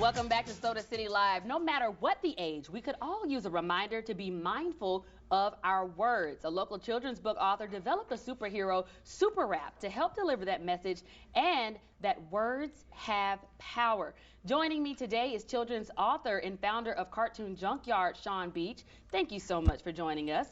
Welcome back to Soda City Live. No matter what the age, we could all use a reminder to be mindful of our words. A local children's book author developed a superhero super rap to help deliver that message and that words have power. Joining me today is children's author and founder of Cartoon Junkyard, Shawn Beach. Thank you so much for joining us.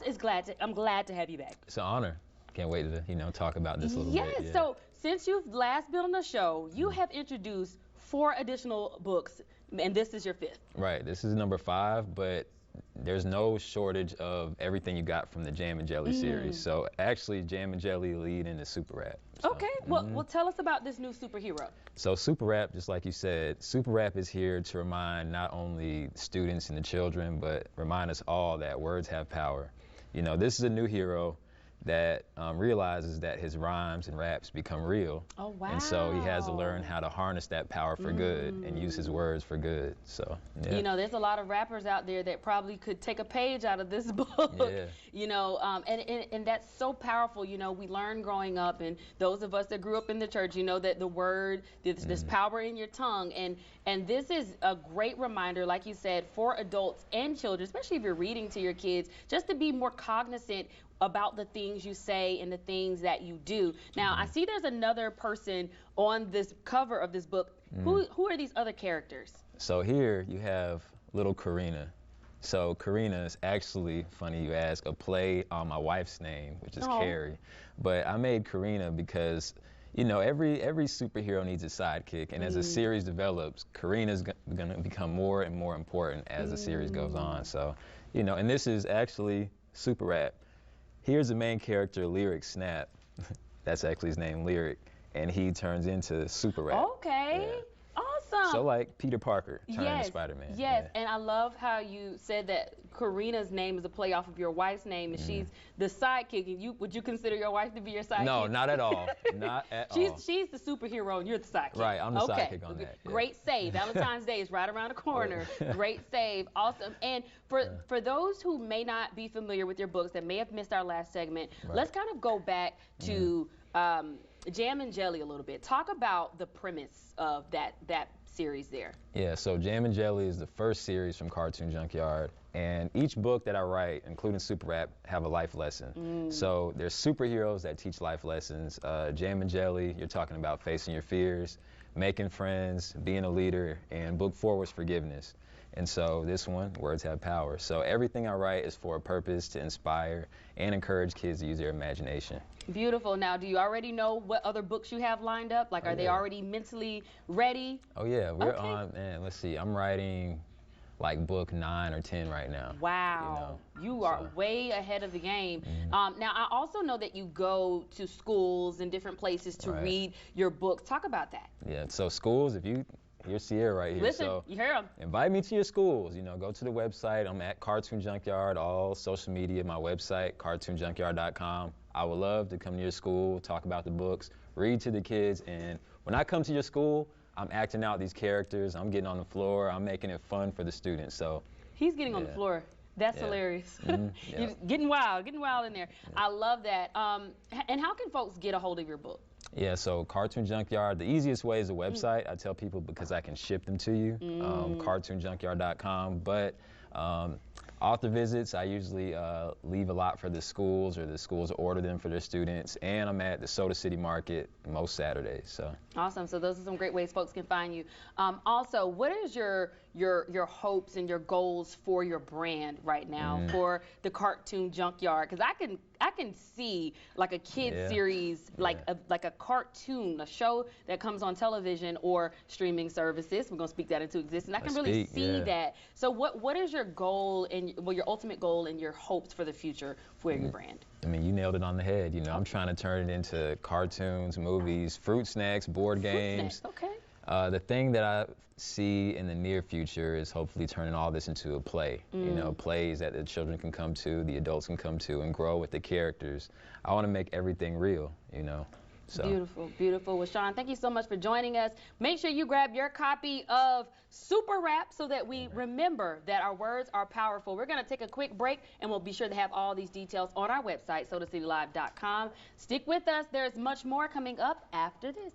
I'm glad to have you back. It's an honor. Can't wait to talk about this a little bit. Yes. So since you've last been on the show, you have introduced 4 additional books, and this is your 5th. Right. This is number 5, but there's no shortage of everything you got from the Jam and Jelly series. So actually, Jam and Jelly lead into Super Rap. So, okay. Well, tell us about this new superhero. So Super Rap, just like you said, Super Rap is here to remind not only students and the children, but remind us all that words have power. You know, this is a new hero that realizes that his rhymes and raps become real. Oh, wow. And so he has to learn how to harness that power for good and use his words for good. So, yeah. You know, there's a lot of rappers out there that probably could take a page out of this book. Yeah. You know, and that's so powerful. You know, we learn growing up, and those of us that grew up in the church, you know, that the word, there's power in your tongue. And this is a great reminder, like you said, for adults and children, especially if you're reading to your kids, just to be more cognizant about the things you say and the things that you do. Now, I see there's another person on this cover of this book. Who are these other characters? So here you have little Karina. So Karina is actually, funny you ask, a play on my wife's name, which is Carrie. But I made Karina because, you know, every superhero needs a sidekick, and as the series develops, Karina's gonna become more and more important as the series goes on. So, you know, and this is actually Super Rap. Here's the main character, Lyric Snap. That's actually his name, Lyric, and he turns into Super Rap. Okay, awesome. So like Peter Parker turning into Spider-Man. Yes, and I love how you said that Karina's name is a play off of your wife's name, and she's the sidekick. And would you consider your wife to be your sidekick? No, not at all. Not at all. She's the superhero, and you're the sidekick. Right, I'm the sidekick on that. Great save. Valentine's Day is right around the corner. Great save. Awesome. And for those who may not be familiar with your books, that may have missed our last segment, let's kind of go back to Jam and Jelly a little bit. Talk about the premise of that series there. Yeah, so Jam and Jelly is the first series from Cartoon Junkyard, and each book that I write, including Super Rap, have a life lesson. So there's superheroes that teach life lessons. Jam and Jelly, you're talking about facing your fears, making friends, being a leader, and book 4 was forgiveness. And so this one, words have power. So everything I write is for a purpose to inspire and encourage kids to use their imagination. Beautiful. Now, do you already know what other books you have lined up? Like, are they already mentally ready? Oh, yeah. We're on, man, let's see. I'm writing like book 9 or 10 right now. Wow. You are way ahead of the game. Now, I also know that you go to schools and different places to read your books. Talk about that. Yeah, so schools, here's Sierra right here. Listen, so you hear him. Invite me to your schools. You know, go to the website. I'm at Cartoon Junkyard, all social media, my website, cartoonjunkyard.com. I would love to come to your school, talk about the books, read to the kids. And when I come to your school, I'm acting out these characters. I'm getting on the floor. I'm making it fun for the students. So he's getting on the floor. That's hilarious. You're getting wild in there. I love that. And how can folks get a hold of your book? Yeah, so Cartoon Junkyard, the easiest way is a website. I tell people because I can ship them to you, cartoonjunkyard.com. But author visits, I usually leave a lot for the schools, or the schools order them for their students. And I'm at the Soda City Market most Saturdays. So awesome. So those are some great ways folks can find you. Also, what is your hopes and your goals for your brand right now for the Cartoon Junkyard? Because I can see like a kid series, like a cartoon, a show that comes on television or streaming services. We're gonna speak that into existence. I can really see that. So what is your goal and your ultimate goal and your hopes for the future for your brand? I mean, you nailed it on the head. You know, I'm trying to turn it into cartoons, movies, fruit snacks, board games. Okay. The thing that I see in the near future is hopefully turning all this into a play. You know, plays that the children can come to, the adults can come to, and grow with the characters. I want to make everything real, you know. So. Beautiful, beautiful. Well, Shawn, thank you so much for joining us. Make sure you grab your copy of Super Rap so that we remember that our words are powerful. We're going to take a quick break, and we'll be sure to have all these details on our website, sodacitylive.com. Stick with us. There's much more coming up after this.